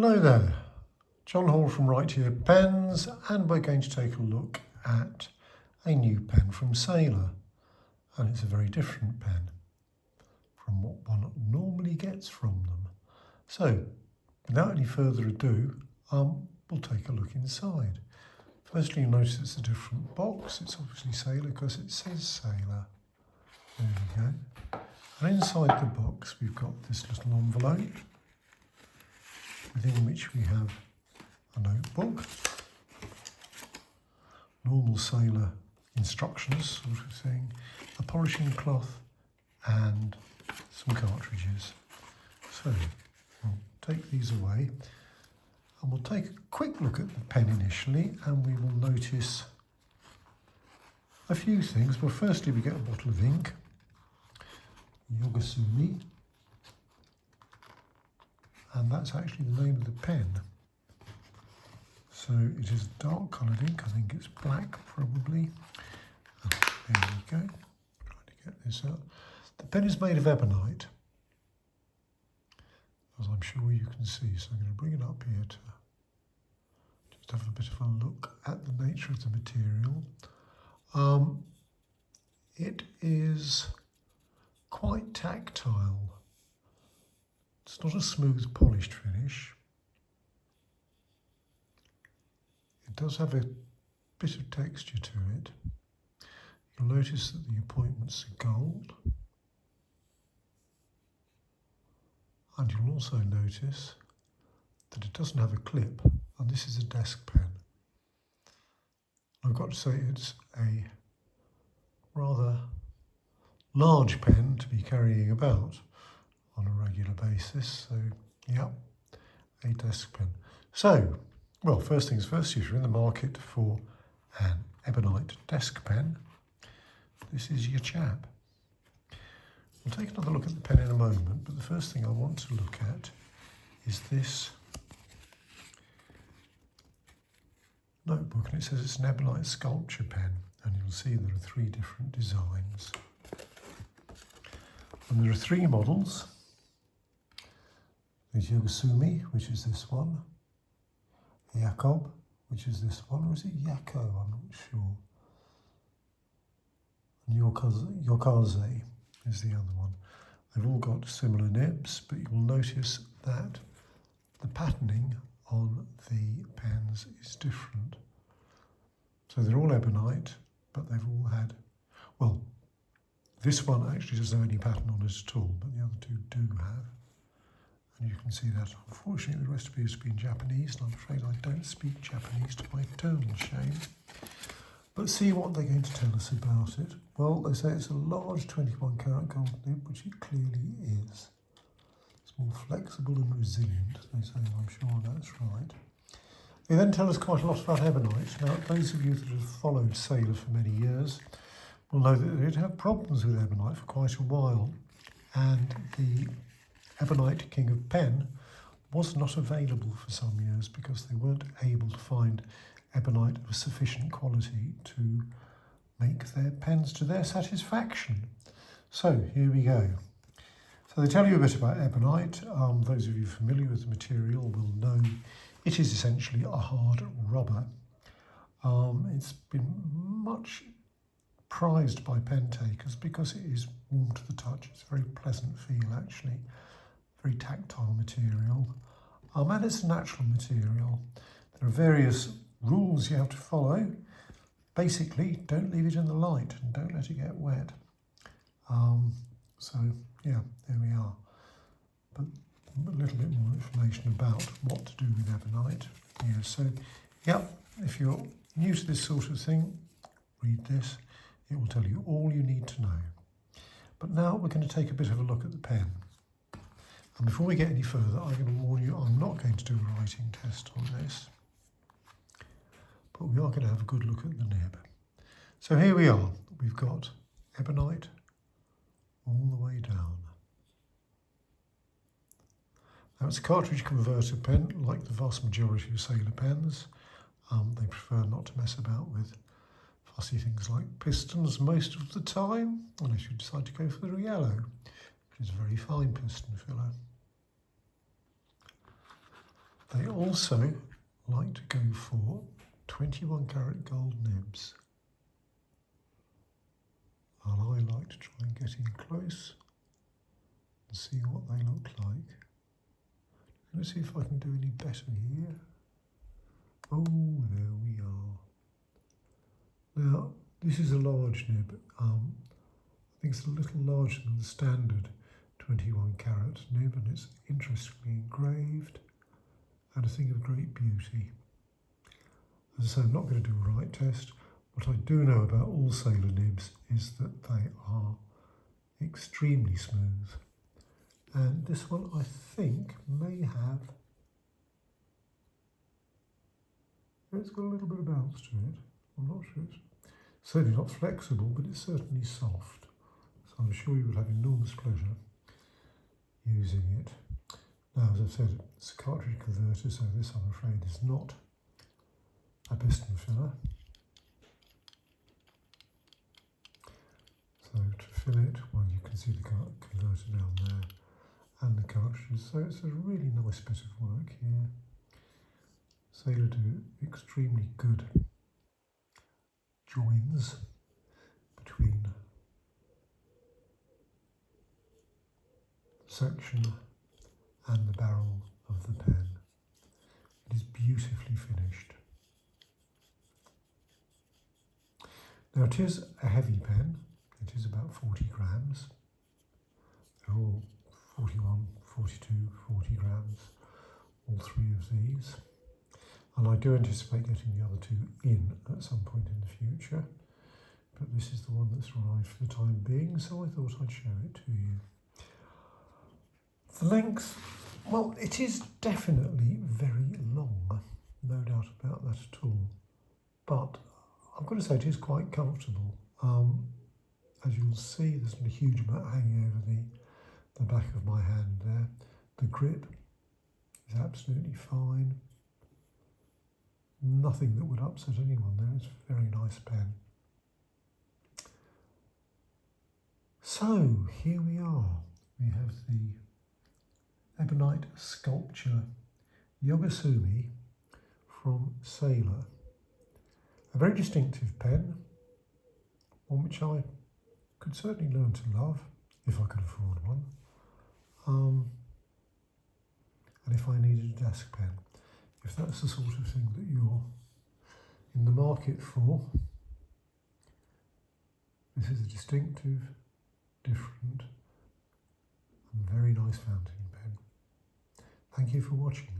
Hello there, John Hall from Right Here Pens, and we're going to take a look at a new pen from Sailor, and it's a very different pen from what one normally gets from them. So, without any further ado, we'll take a look inside. Firstly, you'll notice it's a different box. It's obviously Sailor because it says Sailor. There we go. And inside the box, we've got this little envelope, within which we have a notebook, normal Sailor instructions sort of thing, a polishing cloth and some cartridges. So we'll take these away and we'll take a quick look at the pen initially, and we will notice a few things. Well, firstly we get a bottle of ink, Yogazsumi, and that's actually the name of the pen. So it is dark coloured ink. I think it's black probably. Oh, there we go. Trying to get this out. The pen is made of ebonite, as I'm sure you can see. So I'm going to bring it up here to just have a bit of a look at the nature of the material. It is quite tactile. It's not a smooth, polished finish. It does have a bit of texture to it. You'll notice that the appointments are gold. And you'll also notice that it doesn't have a clip, and this is a desk pen. I've got to say it's a rather large pen to be carrying about on a regular basis. So, yeah, a desk pen. So, well, first things first, if you're in the market for an ebonite desk pen, this is your chap. We'll take another look at the pen in a moment, but the first thing I want to look at is this notebook, and it says it's an ebonite sculpture pen, and you'll see there are 3 different designs. And there are 3 models. There's Yogazsumi, which is this one, Jakob, which is this one, or is it Yako? I'm not sure. And Yokaze is the other one. They've all got similar nibs, but you will notice that the patterning on the pens is different. So they're all ebonite, but they've all had, well, this one actually doesn't have any pattern on it at all, but the other 2 do have. And you can see that. Unfortunately, the rest appears to be in Japanese, and I'm afraid I don't speak Japanese, to my eternal shame. But see what they're going to tell us about it. Well, they say it's a large 21 karat gold nib, which it clearly is. It's more flexible and resilient, they say. I'm sure that's right. They then tell us quite a lot about ebonite. Now, those of you that have followed Sailor for many years will know that they did have problems with ebonite for quite a while, and the Ebonite King of Pen was not available for some years because they weren't able to find ebonite of sufficient quality to make their pens to their satisfaction. So here we go. So they tell you a bit about ebonite. Those of you familiar with the material will know it is essentially a hard rubber. It's been much prized by pen takers because it is warm to the touch. It's a very pleasant feel, actually. Very tactile material, and it's a natural material. There are various rules you have to follow. Basically, don't leave it in the light and don't let it get wet. So yeah, there we are. But a little bit more information about what to do with ebonite. Yeah, so yeah, if you're new to this sort of thing, read this. It will tell you all you need to know. But now we're going to take a bit of a look at the pen. And before we get any further, I'm going to warn you, I'm not going to do a writing test on this, but we are going to have a good look at the nib. So here we are. We've got ebonite all the way down. Now it's a cartridge converter pen, like the vast majority of Sailor pens. They prefer not to mess about with fussy things like pistons most of the time, unless you decide to go for the yellow, which is a very fine piston filler. They also like to go for 21 karat gold nibs. And I like to try and get in close and see what they look like. Let's see if I can do any better here. Oh, there we are. Now, this is a large nib. I think it's a little larger than the standard 21 karat nib, and it's interestingly engraved and a thing of great beauty. As I say, I'm not going to do a right test. What I do know about all Sailor nibs is that they are extremely smooth. And this one, I think, may have... It's got a little bit of bounce to it. I'm not sure. It's certainly not flexible, but it's certainly soft. So I'm sure you would have enormous pleasure using it. Now, as I've said, it's a cartridge converter, so this, I'm afraid, is not a piston filler. So to fill it, well, you can see the converter down there and the cartridges. So it's a really nice bit of work here. Sailor do extremely good joins between the section and the barrel of the pen. It is beautifully finished. Now, it is a heavy pen. It is about 40 grams. They're all 41, 42, 40 grams, all three of these. And I do anticipate getting the other two in at some point in the future. But this is the one that's arrived for the time being, so I thought I'd show it to you. The length, well, it is definitely very long, no doubt about that at all. But I've got to say it is quite comfortable. As you'll see, there's not a huge amount hanging over the back of my hand there. The grip is absolutely fine. Nothing that would upset anyone there. It's a very nice pen. So here we are. We have the Ebonite Sculpture Yogazsumi from Sailor. A very distinctive pen, one which I could certainly learn to love if I could afford one, and if I needed a desk pen. If that's the sort of thing that you're in the market for, this is a distinctive, different, and very nice fountain pen. Thank you for watching.